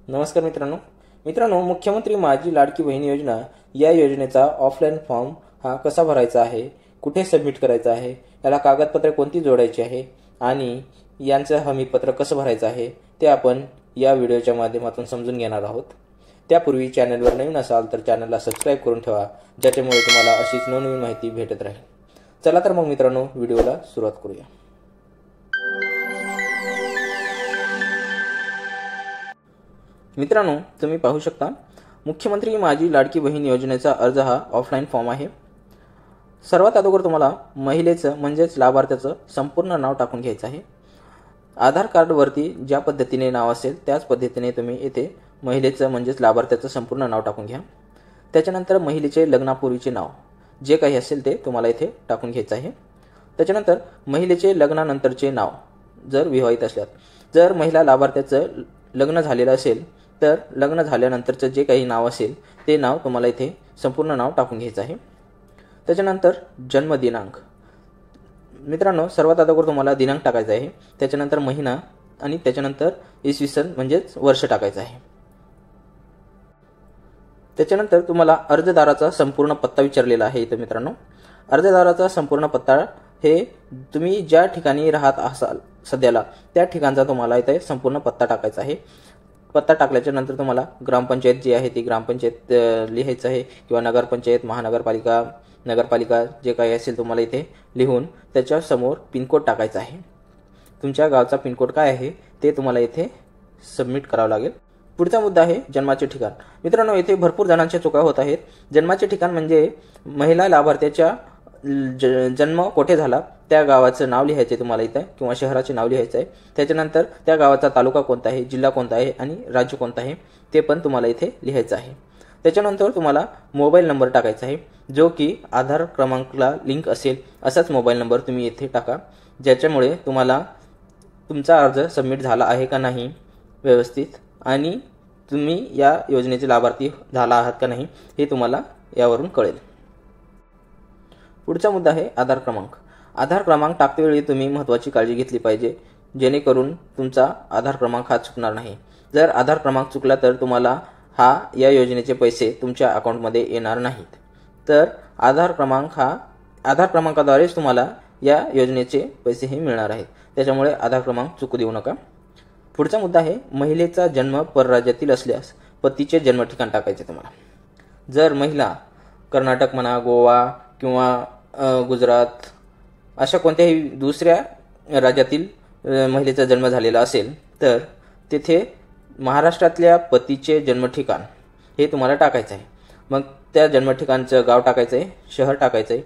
नमस्कार मित्रांनो, मुख्यमंत्री माझी लाडकी बहीण योजना या योजनेचा ऑफलाईन फॉर्म हा कसा भरायचा आहे, कुठे सबमिट करायचा आहे, याला कागदपत्रे कोणती जोडायची आहे आणि यांचं हमीपत्र कसं भरायचं आहे ते आपण या व्हिडिओच्या माध्यमातून समजून घेणार आहोत। त्यापूर्वी चॅनलवर नवीन असाल तर चॅनलला सबस्क्राईब करून ठेवा, ज्याच्यामुळे तुम्हाला अशीच नवनवीन माहिती भेटत राहील। चला तर मग मित्रांनो, व्हिडिओला सुरुवात करूया। मित्रांनो, तुम्ही पाहू शकता मुख्यमंत्री माझी लाडकी बहीण योजनेचा अर्ज हा ऑफलाईन फॉर्म आहे। सर्वात अगोदर तुम्हाला महिलेचं म्हणजेच लाभार्थ्याचं संपूर्ण नाव टाकून घ्यायचं आहे। आधार कार्डवरती ज्या पद्धतीने नाव असेल त्याच पद्धतीने तुम्ही इथे महिलेचं म्हणजेच लाभार्थ्याचं संपूर्ण नाव टाकून घ्या। त्याच्यानंतर महिलेचे लग्नापूर्वीचे नाव जे काही असेल ते तुम्हाला इथे टाकून घ्यायचं आहे। त्याच्यानंतर महिलेचे लग्नानंतरचे नाव जर विवाहित असल्यास, जर महिला लाभार्थ्याचं लग्न झालेलं असेल तर लग्न झाल्यानंतरचं जे काही नाव असेल ते नाव तुम्हाला इथे संपूर्ण नाव टाकून घ्यायचं आहे। त्याच्यानंतर जन्मदिनांक, मित्रांनो सर्वात अगोदर तुम्हाला दिनांक टाकायचा आहे, त्याच्यानंतर महिना आणि त्याच्यानंतर इसवी सन म्हणजेच वर्ष टाकायचं आहे। त्याच्यानंतर तुम्हाला अर्जदाराचा संपूर्ण पत्ता विचारलेला आहे। इथे मित्रांनो अर्जदाराचा संपूर्ण पत्ता हे तुम्ही ज्या ठिकाणी राहत असाल सध्याला त्या ठिकाणचा तुम्हाला इथे संपूर्ण पत्ता टाकायचा आहे। पत्ता टाकल्याच्या नंतर तुम्हाला ग्रामपंचायत जी आहे ती ग्रामपंचायत लिहायचं आहे, किंवा नगरपंचायत, महानगरपालिका, नगरपालिका जे काही असेल तुम्हाला इथे लिहून त्याच्या समोर पिनकोड टाकायचा आहे। तुमच्या गावचा पिनकोड काय आहे ते तुम्हाला इथे सबमिट करावं लागेल। पुढचा मुद्दा आहे जन्माचे ठिकाण। मित्रांनो, इथे भरपूर जणांच्या चुका होत आहेत। जन्माचे ठिकाण म्हणजे महिला लाभार्थ्याच्या जन्म कोठे झाला त्या गावाचं नाव लिहायचं आहे तुम्हाला इथे, किंवा शहराचे नाव लिहायचं आहे। त्याच्यानंतर त्या गावाचा तालुका कोणता आहे, जिल्हा कोणता आहे आणि राज्य कोणतं आहे ते पण तुम्हाला इथे लिहायचं आहे। त्याच्यानंतर तुम्हाला मोबाईल नंबर टाकायचा आहे, जो की आधार क्रमांकाला लिंक असेल असाच मोबाईल नंबर तुम्ही इथे टाका, ज्याच्यामुळे तुम्हाला तुमचा अर्ज सबमिट झाला आहे का नाही व्यवस्थित आणि तुम्ही या योजनेचे लाभार्थी झाला आहात का नाही हे तुम्हाला यावरून कळेल। पुढचा मुद्दा आहे आधार क्रमांक। आधार क्रमांक टाकतेवेळी तुम्ही महत्त्वाची काळजी घेतली पाहिजे, जेणेकरून तुमचा आधार क्रमांक हा चुकणार नाही। जर आधार क्रमांक चुकला तर तुम्हाला या योजनेचे पैसे तुमच्या अकाउंटमध्ये येणार नाहीत। तर आधार क्रमांकाद्वारेच तुम्हाला या योजनेचे पैसे हे मिळणार आहेत, त्याच्यामुळे आधार क्रमांक चुकू देऊ नका। पुढचा मुद्दा आहे महिलेचा जन्म परराज्यातील असल्यास पतीचे जन्म ठिकाण टाकायचे तुम्हाला। जर महिला कर्नाटक म्हणा, गोवा किंवा गुजरात अशा कोणत्याही दुसऱ्या राज्यातील महिलेचा जन्म झालेला असेल तर तिथे महाराष्ट्रातल्या पतीचे जन्म ठिकाण हे तुम्हाला टाकायचं आहे। मग त्या जन्म ठिकाणचं गाव टाकायचं आहे, शहर टाकायचं आहे,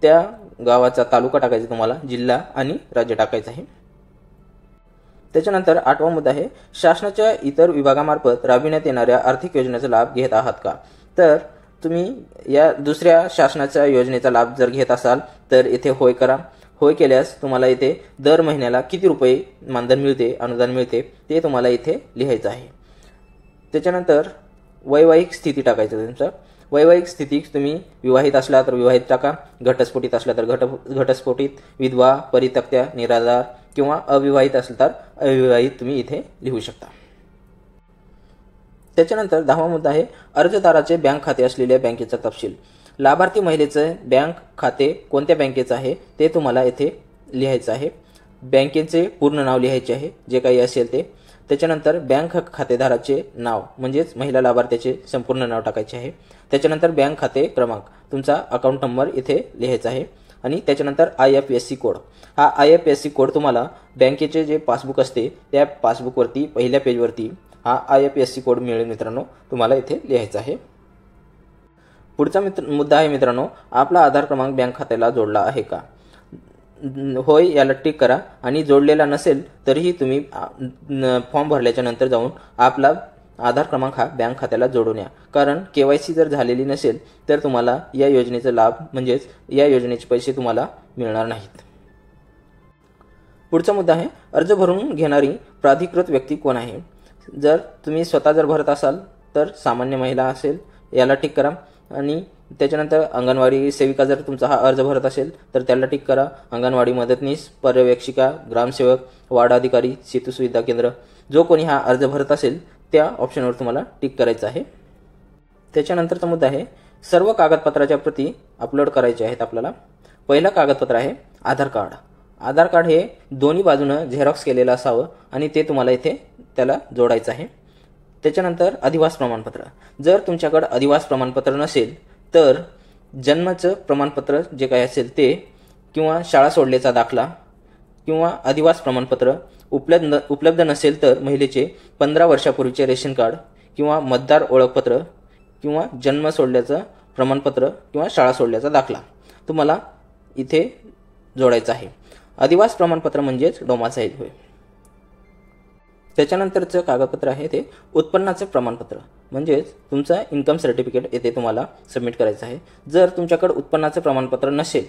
त्या गावाचा तालुका टाकायचा तुम्हाला, जिल्हा आणि राज्य टाकायचं आहे। त्याच्यानंतर 8वा मुद्दा आहे शासनाच्या इतर विभागामार्फत राबविण्यात येणाऱ्या आर्थिक योजनेचा लाभ घेत आहात का। तर तुम्ही या दुसऱ्या शासनाच्या योजनेचा लाभ जर घेत असाल तर इथे होय करा। होय केल्यास तुम्हाला इथे दर महिन्याला किती रुपये मानधन मिळते, अनुदान मिळते ते तुम्हाला इथे लिहायचं आहे। त्याच्यानंतर वैवाहिक स्थिती टाकायचं तुमचं। वैवाहिक स्थिती तुम्ही विवाहित असला तर विवाहित टाका, घटस्फोटित असला तर घटस्फोटित, विधवा, परित्यक्त्या, निराधार किंवा अविवाहित असेल तर अविवाहित तुम्ही इथे लिहू शकता। त्याच्यानंतर 10वा मुद्दा आहे अर्जदाराचे बँक खाते असलेल्या बँकेचा तपशील। लाभार्थी महिलेचे बँक खाते कोणत्या बँकेचं आहे ते तुम्हाला इथे लिहायचं आहे। बँकेचे पूर्ण नाव लिहायचे आहे जे काही असेल ते। त्याच्यानंतर बँक खातेदाराचे नाव म्हणजेच महिला लाभार्थ्याचे संपूर्ण नाव टाकायचे आहे। त्याच्यानंतर बँक खाते क्रमांक, तुमचा अकाउंट नंबर इथे लिहायचा आहे। आणि त्याच्यानंतर IFSC कोड, हा IFSC कोड तुम्हाला बँकेचे जे पासबुक असते त्या पासबुकवरती पहिल्या पेजवरती हा IFSC कोड मिळेल मित्रांनो, तुम्हाला इथे लिहायचा आहे। पुढचा मुद्दा आहे मित्रांनो आपला आधार क्रमांक बँक खात्याला जोडला आहे का। होय याला टिक करा, आणि जोडलेला नसेल तरीही तुम्ही फॉर्म भरल्याच्या नंतर जाऊन आपला आधार क्रमांक हा बँक खात्याला जोडून या, कारण KYC जर झालेली नसेल तर तुम्हाला या योजनेचा लाभ म्हणजेच या योजनेचे पैसे तुम्हाला मिळणार नाहीत। पुढचा मुद्दा आहे अर्ज भरून घेणारी प्राधिकृत व्यक्ती कोण आहे। जर तुम्ही स्वतः जर भरत असाल तर सामान्य महिला असेल याला टिक करा, आणि त्याच्यानंतर अंगणवाडी सेविका जर तुमचा हा अर्ज भरत असेल तर त्याला टिक करा। अंगणवाडी मदतनीस, पर्यवेक्षिका, ग्रामसेवक, वार्ड अधिकारी, सेतू सुविधा केंद्र जो कोणी हा अर्ज भरत असेल त्या ऑप्शनवर तुम्हाला टिक करायचं आहे. त्याच्यानंतरचा मुद्दा आहे सर्व कागदपत्राच्या प्रती अपलोड करायचे आहेत आपल्याला. पहिलं कागदपत्र आहे आधार कार्ड. आधार कार्ड हे दोन्ही बाजूनं झेरॉक्स केलेलं असावं आणि ते तुम्हाला इथे त्याला जोडायचं आहे. त्याच्यानंतर अधिवास प्रमाणपत्र. जर तुमच्याकडे अधिवास प्रमाणपत्र नसेल तर जन्माचं प्रमाणपत्र जे काही असेल ते, किंवा शाळा सोडल्याचा दाखला, किंवा अधिवास प्रमाणपत्र उपलब्ध नसेल तर महिलेचे 15 वर्षापूर्वीचे रेशन कार्ड, किंवा मतदार ओळखपत्र, किंवा जन्म सोडल्याचं प्रमाणपत्र, किंवा शाळा सोडल्याचा दाखला तुम्हाला इथे जोडायचा आहे. अधिवास प्रमाणपत्र म्हणजेच डोमासाईल होय. त्याच्यानंतरचं कागदपत्र आहे ते उत्पन्नाचं प्रमाणपत्र, म्हणजेच तुमचं इन्कम सर्टिफिकेट येथे तुम्हाला सबमिट करायचं आहे. जर तुमच्याकडे उत्पन्नाचं प्रमाणपत्र नसेल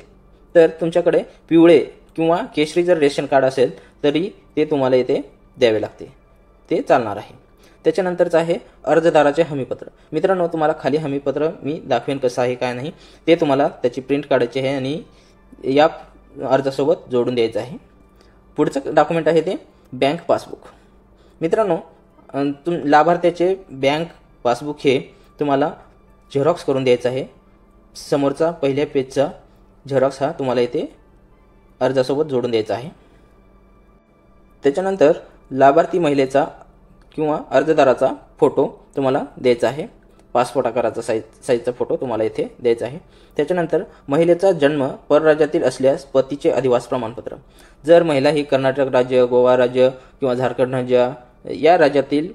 तर तुमच्याकडे पिवळे किंवा केशरी जर रेशन कार्ड असेल तरी ते तुम्हाला येथे द्यावे लागते, ते चालणार आहे. त्याच्यानंतरचं आहे अर्जदाराचे हमीपत्र. मित्रांनो, तुम्हाला खाली हमीपत्र मी दाखवेन कसं आहे काय नाही, ते तुम्हाला त्याची प्रिंट काढायची आहे आणि या अर्जासोबत जोडून द्यायचं आहे. पुढचं डॉक्युमेंट आहे ते बँक पासबुक. मित्रांनो, लाभार्थ्याचे बँक पासबुक हे तुम्हाला झेरॉक्स करून द्यायचं आहे. समोरचा पहिल्या पेजचा झेरॉक्स हा तुम्हाला इथे अर्जासोबत जोडून द्यायचा आहे. त्याच्यानंतर लाभार्थी महिलेचा किंवा अर्जदाराचा फोटो तुम्हाला द्यायचा आहे. पासपोर्ट आकाराचा साईजचा फोटो तुम्हाला इथे द्यायचा आहे. त्याच्यानंतर महिलेचा जन्म परराज्यातील असल्यास पतीचे अधिवास प्रमाणपत्र. जर महिला ही कर्नाटक राज्य, गोवा राज्य किंवा झारखंड राज्य या राज्यातील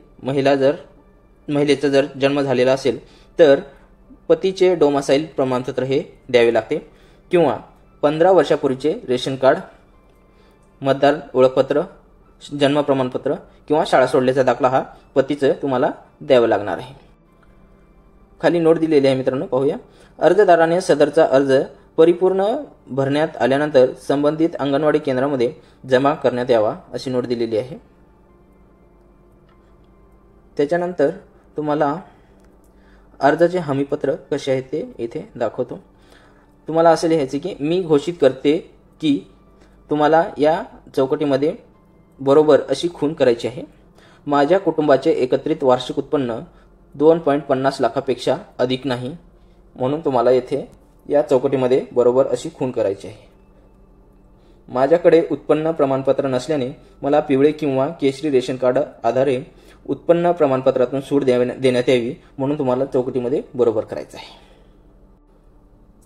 महिलेचा जर जन्म झालेला असेल तर पतीचे डोमासाईल प्रमाणपत्र हे द्यावे लागते, किंवा 15 वर्षापूर्वीचे रेशन कार्ड, मतदार ओळखपत्र, जन्म प्रमाणपत्र किंवा शाळा सोडल्याचा दाखला हा पतीचं तुम्हाला द्यावं लागणार आहे. खाली नोट दिलेली आहे मित्रांनो, पाहूया. अर्जदाराने सदरचा अर्ज परिपूर्ण भरण्यात आल्यानंतर संबंधित अंगणवाडी केंद्रामध्ये जमा करण्यात यावा अशी नोट दिलेली आहे. त्याच्यानंतर तुम्हाला अर्जाचे हमीपत्र कसे आहे ते इथे दाखवतो. तुम्हाला असे लिहायचे की मी घोषित करते की तुम्हाला या चौकटीमध्ये बरोबर अशी खूण करायची आहे. माझ्या कुटुंबाचे एकत्रित वार्षिक उत्पन्न 2.50 लाखापेक्षा अधिक नाही, म्हणून तुम्हाला येथे या चौकटीमध्ये बरोबर अशी खूण करायची आहे. माझ्याकडे उत्पन्न प्रमाणपत्र नसल्याने मला पिवळे किंवा केशरी रेशन कार्ड आधारे उत्पन्न प्रमाणपत्रातून सूट देण्यात यावी, म्हणून तुम्हाला चौकटीमध्ये बरोबर करायचं आहे.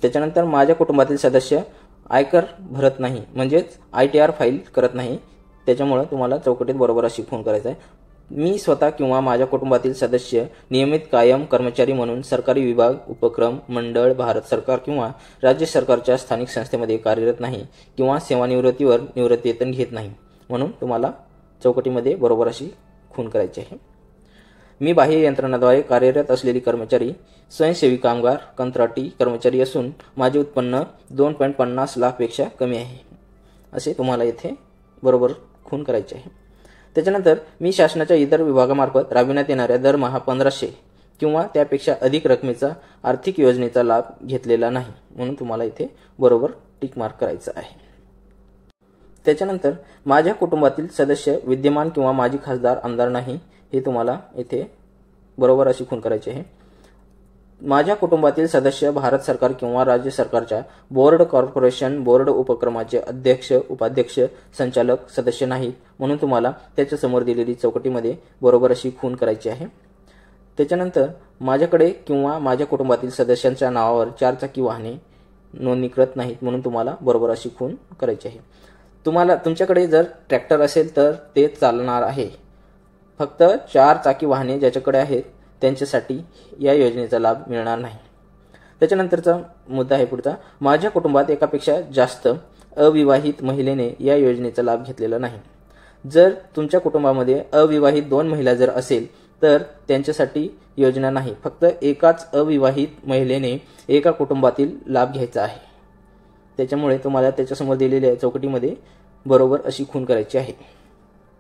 त्याच्यानंतर माझ्या कुटुंबातील सदस्य आयकर भरत नाही, म्हणजेच ITR फाईल करत नाही, त्याच्यामुळे तुम्हाला चौकटीत बरोबर अशी खूण करायचं आहे. मी स्वतः किंवा माझ्या कुटुंबातील सदस्य नियमित कायम कर्मचारी म्हणून सरकारी विभाग, उपक्रम, मंडळ, भारत सरकार किंवा राज्य सरकारच्या स्थानिक संस्थेमध्ये कार्यरत नाही, किंवा सेवानिवृत्तीवर निवृत्तीवेतन घेत नाही, म्हणून तुम्हाला चौकटीमध्ये बरोबर अशी खूण करायची आहे. मी बाह्य यंत्रणाद्वारे कार्यरत असलेली कर्मचारी, स्वयंसेवी कामगार, कंत्राटी कर्मचारी असून माझे उत्पन्न 2.50 लाखपेक्षा कमी आहे, असे तुम्हाला इथे बरोबर खूण करायचे आहे. त्याच्यानंतर मी शासनाच्या इतर विभागामार्फत राबविण्यात येणाऱ्या दरमहा 1500 किंवा त्यापेक्षा अधिक रकमेचा आर्थिक योजनेचा लाभ घेतलेला नाही, म्हणून तुम्हाला इथे बरोबर टिक मार्क करायचं आहे. त्याच्यानंतर माझ्या कुटुंबातील सदस्य विद्यमान किंवा माजी खासदार, आमदार नाही, हे तुम्हाला इथे बरोबर अशी खूण करायची आहे. माझ्या कुटुंबातील सदस्य भारत सरकार किंवा राज्य सरकारच्या बोर्ड, कॉर्पोरेशन, बोर्ड उपक्रमाचे अध्यक्ष, उपाध्यक्ष, संचालक, सदस्य नाहीत, म्हणून तुम्हाला त्याच्या समोर दिलेली चौकटीमध्ये बरोबर अशी खूण करायची आहे. त्याच्यानंतर माझ्याकडे किंवा माझ्या कुटुंबातील सदस्यांच्या नावावर 4 चाकी वाहने नोंदणीकृत नाहीत, म्हणून तुम्हाला बरोबर अशी खूण करायची आहे. तुमच्याकडे जर ट्रॅक्टर असेल तर ते चालणार आहे. फक्त 4 चाकी वाहने ज्याच्याकडे आहेत त्यांच्यासाठी या योजनेचा लाभ मिळणार नाही. त्याच्यानंतरचा मुद्दा आहे पुढचा, माझ्या कुटुंबात एकापेक्षा जास्त अविवाहित महिलेने या योजनेचा लाभ घेतलेला नाही. जर तुमच्या कुटुंबामध्ये अविवाहित 2 महिला जर असेल तर त्यांच्यासाठी योजना नाही, फक्त एकाच अविवाहित महिलेने एका कुटुंबातील लाभ घ्यायचा आहे. त्याच्यामुळे तुम्हाला त्याच्यासमोर दिलेल्या चौकटीमध्ये बरोबर अशी खूण करायची आहे.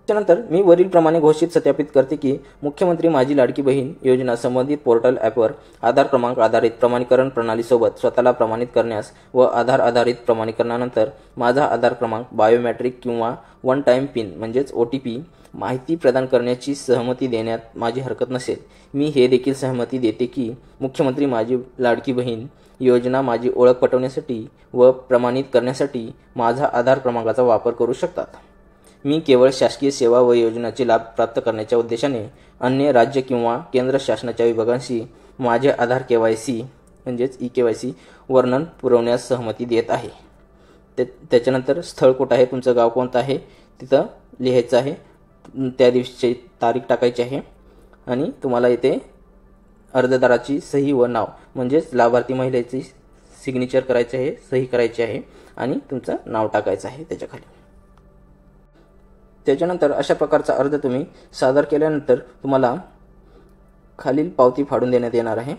त्यानंतर मी वरीलप्रमाणे घोषित सत्यापित करते की मुख्यमंत्री माझी लाडकी बहीण योजना संबंधित पोर्टल ॲपवर आधार क्रमांक आधारित प्रमाणीकरण प्रणालीसोबत स्वतःला प्रमाणित करण्यास व आधार आधारित प्रमाणीकरणानंतर माझा आधार क्रमांक बायोमॅट्रिक किंवा 1 टाइम पिन म्हणजेच OTP माहिती प्रदान करण्याची सहमती देण्यात माझी हरकत नसेल. मी हे देखील सहमती देते की मुख्यमंत्री माझी लाडकी बहीण योजना माझी ओळख पटवण्यासाठी व प्रमाणित करण्यासाठी माझा आधार क्रमांकाचा वापर करू शकतात. मी केवळ शासकीय सेवा व योजनांचे लाभ प्राप्त करण्याच्या उद्देशाने अन्य राज्य किंवा केंद्र शासनाच्या विभागांशी माझे आधार KYC म्हणजेच eKYC वर्णन पुरवण्यास सहमती देत आहे. त्याच्यानंतर स्थळ कुठं आहे, तुमचं गाव कोणतं आहे तिथं लिहायचं आहे, त्या दिवशीची तारीख टाकायची आहे आणि तुम्हाला इथे अर्जदाराची सही व नाव म्हणजेच लाभार्थी महिलेची सिग्नेचर करायची आहे, सही करायची आहे आणि तुमचं नाव टाकायचं आहे त्याच्याखाली. त्याच्यानंतर अशा प्रकारचा अर्ज तुम्ही सादर केल्यानंतर तुम्हाला खालील पावती फाडून देण्यात येणार आहे.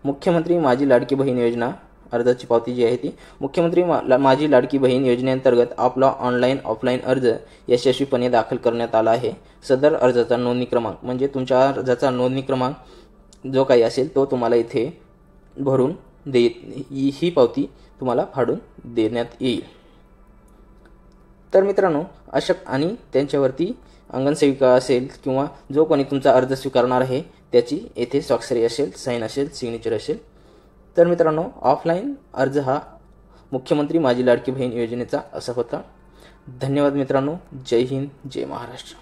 मुख्यमंत्री माझी लाडकी बहीण योजना अर्जाची पावती जी आहे ती मुख्यमंत्री माझी लाडकी बहीण योजनेअंतर्गत आपला ऑनलाईन ऑफलाईन अर्ज यशस्वीपणे दाखल करण्यात आला आहे. सदर अर्जाचा नोंदणी क्रमांक म्हणजे तुमच्या अर्जाचा नोंदणी क्रमांक जो काही असेल तो तुम्हाला इथे भरून ही पावती तुम्हाला फाडून देण्यात येईल. तर मित्रांनो, अशा आणि त्यांच्यावरती अंगणसेविका असेल किंवा जो कोणी तुमचा अर्ज स्वीकारणार आहे त्याची येथे स्वाक्षरी असेल, साईन असेल, सिग्नेचर असेल. तर मित्रांनो, ऑफलाईन अर्ज हा मुख्यमंत्री माझी लाडकी बहीण योजनेचा असा होता. धन्यवाद मित्रांनो. जय हिंद, जय महाराष्ट्र.